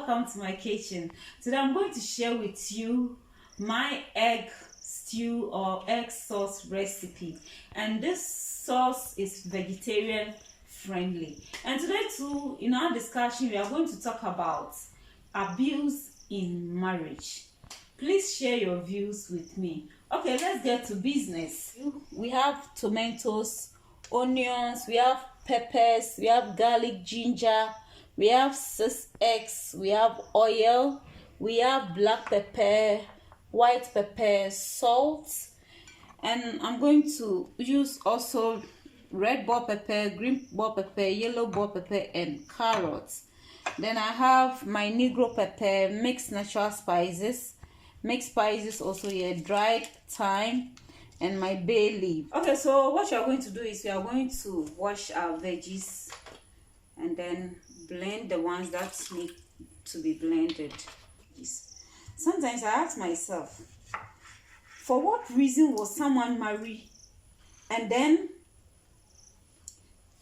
welcome to my kitchen. Today I'm going to share with you my egg stew or egg sauce recipe, and this sauce is vegetarian friendly. And today too, in our discussion, we are going to talk about abuse in marriage. Please share your views with me. Okay, let's get to business. We have tomatoes, onions, we have peppers, we have garlic, ginger, we have 6 eggs, we have oil, we have black pepper, white pepper, salt, and I'm going to use also red bell pepper, green bell pepper, yellow bell pepper, and carrots. Then I have my Negro pepper, mixed natural spices, also here, dried thyme, and my bay leaf. Okay, so what you are going to do is we are going to wash our veggies and then blend the ones that need to be blended. Sometimes I ask myself, for what reason will someone marry and then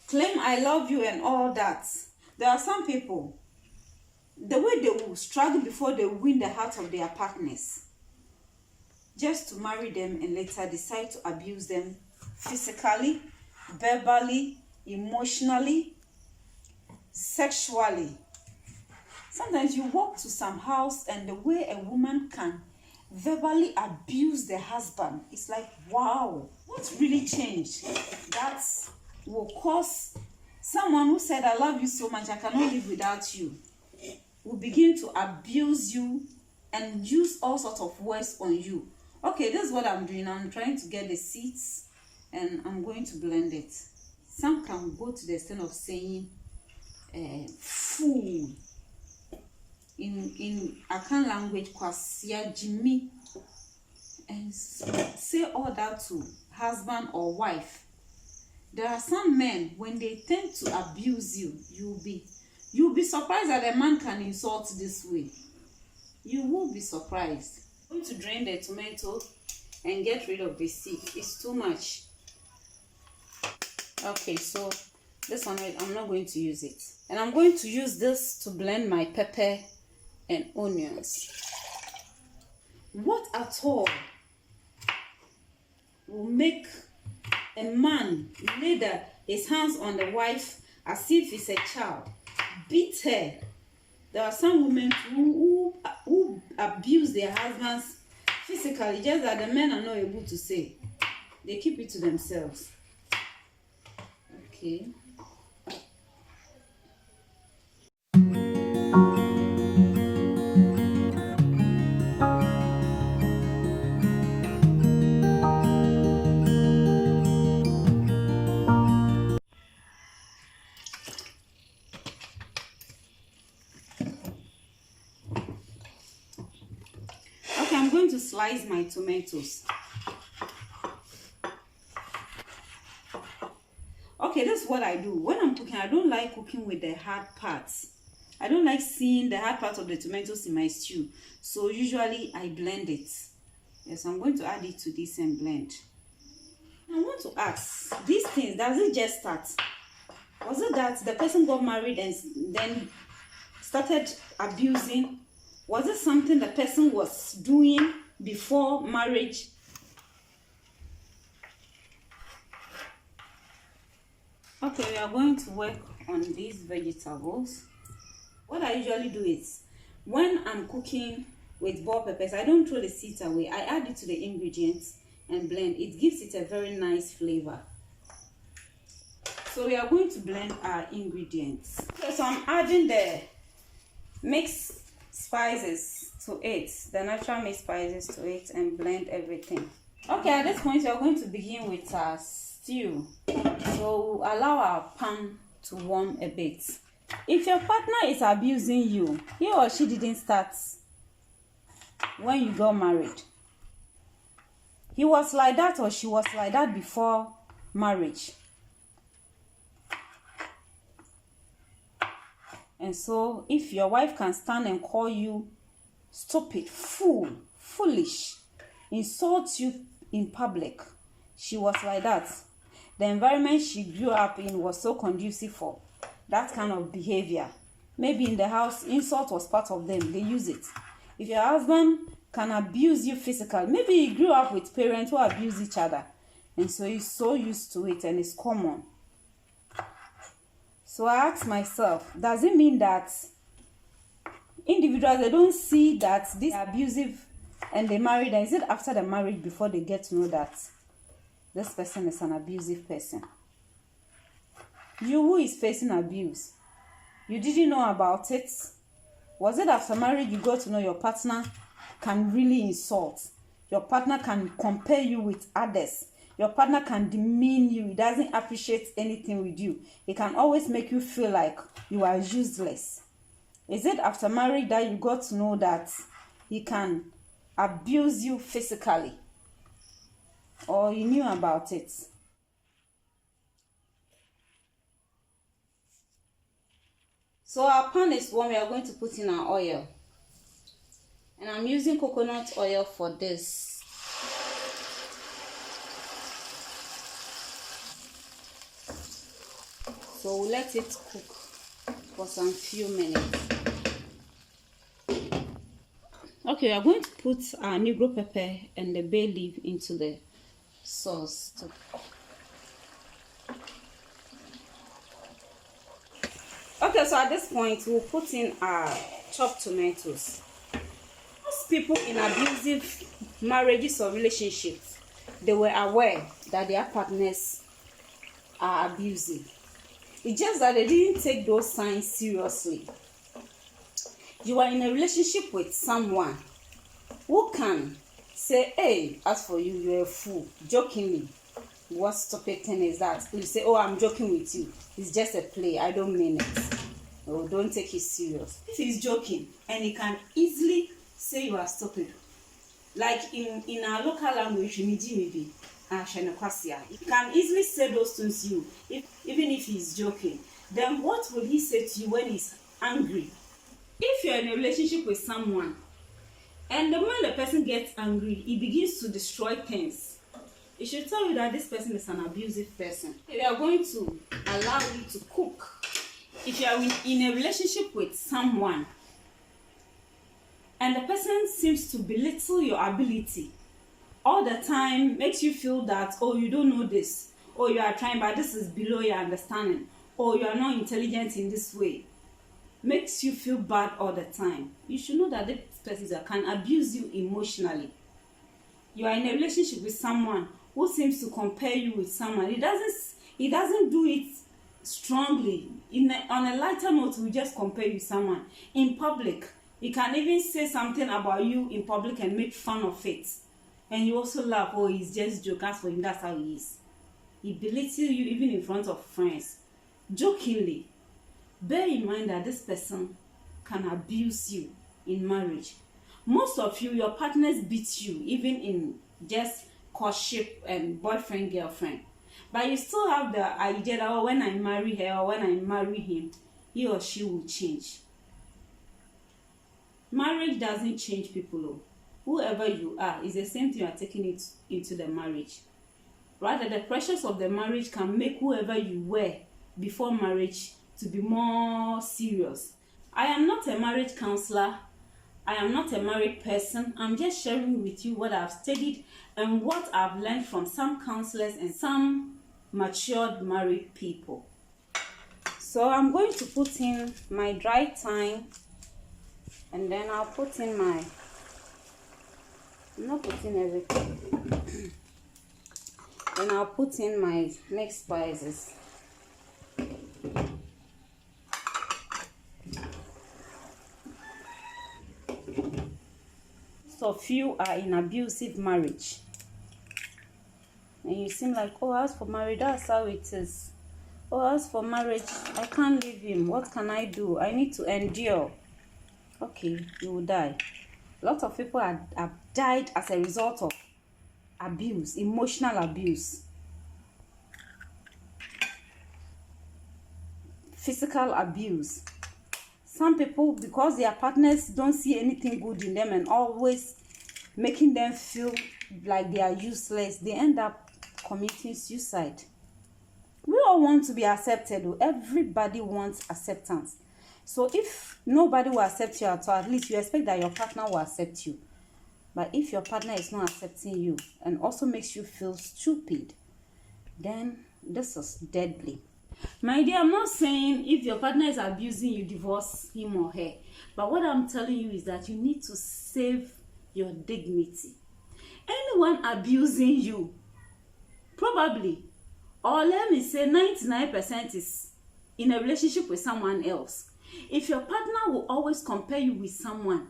claim I love you and all that? There are some people, the way they will struggle before they win the heart of their partners, just to marry them and later decide to abuse them physically, verbally, emotionally, sexually. Sometimes you walk to some house and the way a woman can verbally abuse the husband, it's like, wow, what's really changed? That will cause someone who said, I love you so much, I cannot live without you, will begin to abuse you and use all sorts of words on you. Okay, this is what I'm doing. I'm trying to get the seeds and I'm going to blend it. Some can go to the extent of saying fool in Akan language, kwasia Jimmy, and say all that to husband or wife. There are some men, when they tend to abuse you, you'll be surprised that a man can insult this way. You will be surprised. I'm going to drain the tomato and get rid of the seed. It's too much. Okay, so this one I'm not going to use it, and I'm going to use this to blend my pepper and onions. What at all will make a man lay his hands on the wife as if it's a child, beat her? There are some women who abuse their husbands physically, just that the men are not able to say. They keep it to themselves. Okay. I'm going to slice my tomatoes. Okay, that's what I do. When I'm cooking, I don't like cooking with the hard parts. I don't like seeing the hard part of the tomatoes in my stew. So usually I blend it. Yes, I'm going to add it to this and blend. I want to ask, these things, does it just start? Was it that the person got married and then started abusing? Was it something the person was doing before marriage? Okay, we are going to work on these vegetables. What I usually do is, when I'm cooking with bell peppers, I don't throw the seeds away. I add it to the ingredients and blend. It gives it a very nice flavor. So we are going to blend our ingredients. Okay, so I'm adding the mixed spices to it, the natural mixed spices to it, and blend everything. Okay, at this point we are going to begin with our stew. So we'll allow our pan to warm a bit. If your partner is abusing you, he or she didn't start when you got married. He was like that or she was like that before marriage. And so if your wife can stand and call you stupid, fool, foolish, insult you in public, she was like that. The environment she grew up in was so conducive for that kind of behavior. maybe in the house, insult was part of them, they use it. If your husband can abuse you physically, maybe you grew up with parents who abuse each other, and so you're so used to it and it's common. So I asked myself, does it mean that individuals, they don't see that this is abusive and they marry them? Is it after the marriage before they get to know that this person is an abusive person? You who is facing abuse, you didn't know about it. Was it after marriage you got to know your partner can really insult? Your partner can compare you with others. Your partner can demean you. He doesn't appreciate anything with you. He can always make you feel like you are useless. Is it after marriage that you got to know that he can abuse you physically? Or you knew about it? So our pan is warm. We are going to put in our oil. And I'm using coconut oil for this. So we'll let it cook for some few minutes. Okay, we are going to put our Negro pepper and the bay leaf into the sauce too. Okay, so at this point we'll put in our chopped tomatoes. Most people in abusive marriages or relationships, they were aware that their partners are abusive. It's just that they didn't take those signs seriously. You are in a relationship with someone who can say, hey, as for you, you're a fool, jokingly. What stupid thing is that? You say, oh, I'm joking with you. It's just a play. I don't mean it. Oh, don't take it serious. If he's joking and he can easily say you are stupid, like in our local language, he can easily say those things to you, even if he's joking. Then what will he say to you when he's angry? If you're in a relationship with someone, and the moment the person gets angry, he begins to destroy things, it should tell you that this person is an abusive person. They are going to allow you to cook. If you are in a relationship with someone, and the person seems to belittle your ability all the time, makes you feel that, oh, you don't know this, or you are trying, but this is below your understanding, or you are not intelligent in this way, makes you feel bad all the time, you should know that this person can abuse you emotionally. You are in a relationship with someone who seems to compare you with someone. He doesn't do it strongly. On a lighter note, we just compare you with someone in public. He can even say something about you in public and make fun of it. And you also laugh, oh, he's just joking. As for him, that's how he is. He belittles you even in front of friends, jokingly. Bear in mind that this person can abuse you in marriage. Most of you, your partners beat you, even in just courtship and boyfriend, girlfriend. But you still have the idea that, oh, when I marry her or when I marry him, he or she will change. Marriage doesn't change people, oh. Whoever you are, is the same thing you are taking it into the marriage. Rather, the pressures of the marriage can make whoever you were before marriage to be more serious. I am not a marriage counselor. I am not a married person. I'm just sharing with you what I've studied and what I've learned from some counselors and some matured married people. So I'm going to put in my dry thyme, and then I'll put in my, I'm not putting everything. Then I'll put in my mixed spices. Most of you are in abusive marriage. And you seem like, oh, as for marriage, that's how it is. Oh, as for marriage, I can't leave him. What can I do? I need to endure. Okay, you will die. A lot of people have died as a result of abuse, emotional abuse, physical abuse. Some people, because their partners don't see anything good in them and always making them feel like they are useless, they end up committing suicide. We all want to be accepted. Everybody wants acceptance. So if nobody will accept you at all, at least you expect that your partner will accept you. But if your partner is not accepting you and also makes you feel stupid, then this is deadly. My dear, I'm not saying if your partner is abusing you, divorce him or her. But what I'm telling you is that you need to save your dignity. Anyone abusing you, probably, or let me say 99% is in a relationship with someone else. If your partner will always compare you with someone,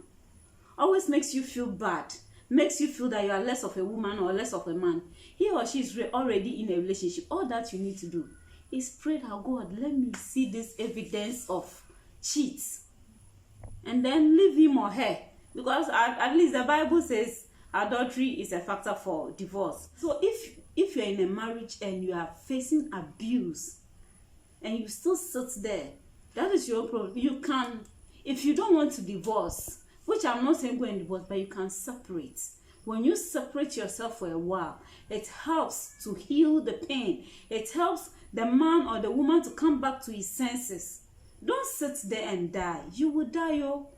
always makes you feel bad, makes you feel that you are less of a woman or less of a man, he or she is already in a relationship. All that you need to do is pray that, God, let me see this evidence of cheats, and then leave him or her, because at least the Bible says adultery is a factor for divorce. So if you're in a marriage and you are facing abuse and you still sit there, that is your problem. You can, if you don't want to divorce, which I'm not saying go and divorce, but you can separate. When you separate yourself for a while, it helps to heal the pain. It helps the man or the woman to come back to his senses. Don't sit there and die. You will die, oh.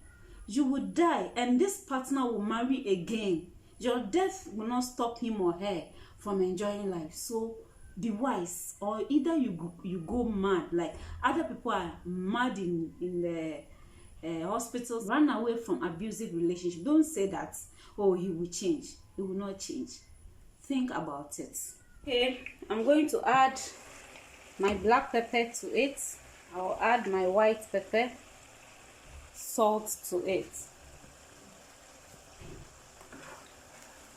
You will die, and this partner will marry again. Your death will not stop him or her from enjoying life. So be wise, or either you go mad, like other people are mad in the hospitals. Run away from abusive relationship. Don't say that, oh, he will change. He will not change. Think about it. Okay, I'm going to add my black pepper to it. I'll add my white pepper, salt to it.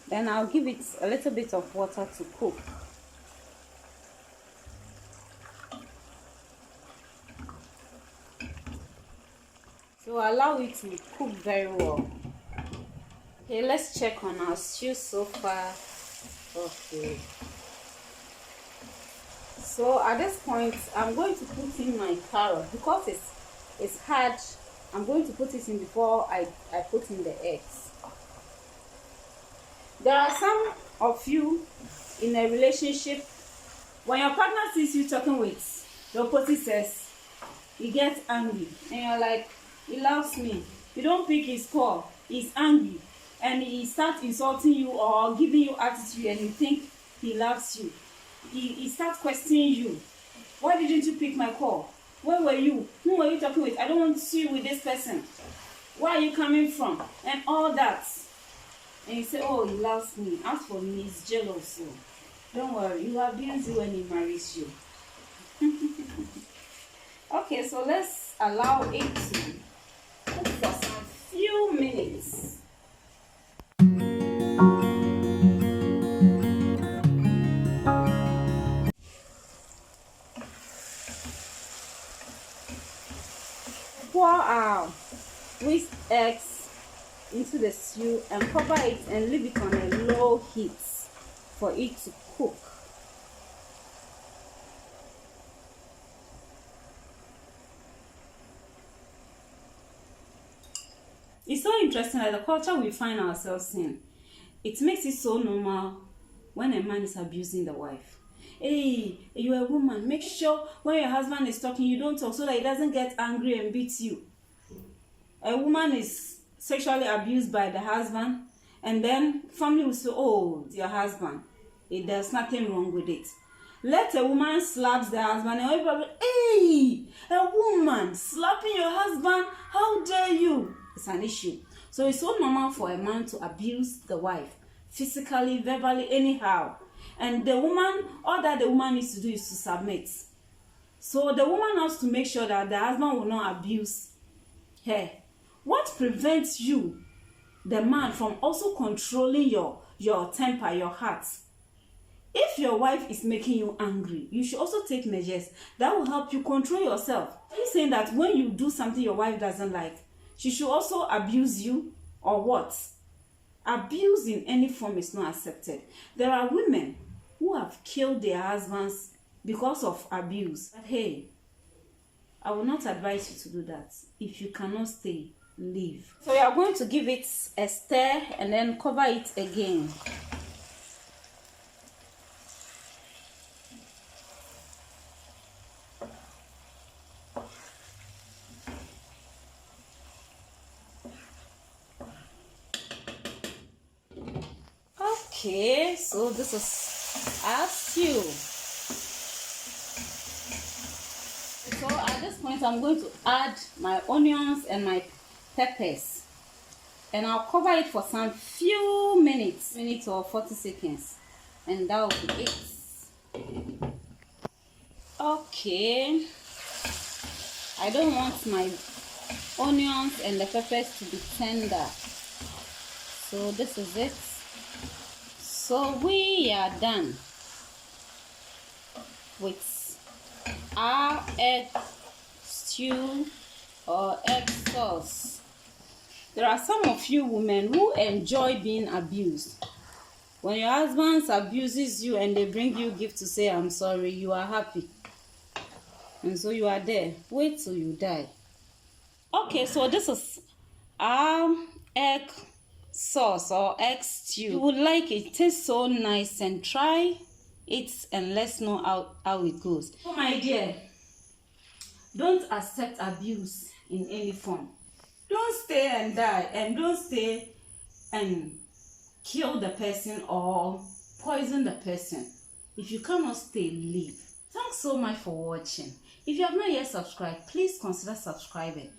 Then I'll give it a little bit of water to cook. So allow it to cook very well. Okay, let's check on our stew so far. Okay. So at this point, I'm going to put in my carrot because it's hard. I'm going to put it in before I put in the eggs. There are some of you in a relationship, when your partner sees you talking with the opposite sex, he gets angry, and you're like, he loves me. You don't pick his call. He's angry, and he starts insulting you or giving you attitude, and you think he loves you. He starts questioning you. Why didn't you pick my call? Where were you? Who were you talking with? I don't want to see you with this person. Where are you coming from? And all that. And you say, oh, he loves me. As for me, he's jealous. So don't worry. He will abuse you when he marries you. Okay, so let's allow it to cook for some few minutes. Pour our whisked eggs into the stew and cover it and leave it on a low heat for it to cook. It's so interesting that the culture we find ourselves in, it makes it so normal when a man is abusing the wife. Hey, you're a woman. Make sure when your husband is talking, you don't talk so that he doesn't get angry and beat you. A woman is sexually abused by the husband, and then family will say, oh, it's your husband. There's nothing wrong with it. Let a woman slaps the husband, and everybody, hey, a woman slapping your husband, how dare you? It's an issue. So it's so normal for a man to abuse the wife, physically, verbally, anyhow. And the woman, all that the woman needs to do is to submit. So the woman has to make sure that the husband will not abuse her. What prevents you, the man, from also controlling your temper, your heart? If your wife is making you angry, you should also take measures that will help you control yourself. Are you saying that when you do something your wife doesn't like, she should also abuse you, or what? Abuse in any form is not accepted. There are women who have killed their husbands because of abuse. But hey, I will not advise you to do that. If you cannot stay, leave. So you are going to give it a stir and then cover it again. Okay, so this is our stew. So at this point, I'm going to add my onions and my peppers, and I'll cover it for some few minutes or 40 seconds, and that will be it. Okay, I don't want my onions and the peppers to be tender, so this is it. So we are done with our egg stew or egg sauce. There are some of you women who enjoy being abused. When your husband abuses you and they bring you gift to say I'm sorry, you are happy. And so you are there. Wait till you die. Okay, so this is our egg sauce or egg stew. You would like it. It tastes so nice, and try it and let's know how it goes. Oh my dear, don't accept abuse in any form. Don't stay and die, and don't stay and kill the person or poison the person. If you cannot stay, leave. Thanks so much for watching. If you have not yet subscribed, please consider subscribing.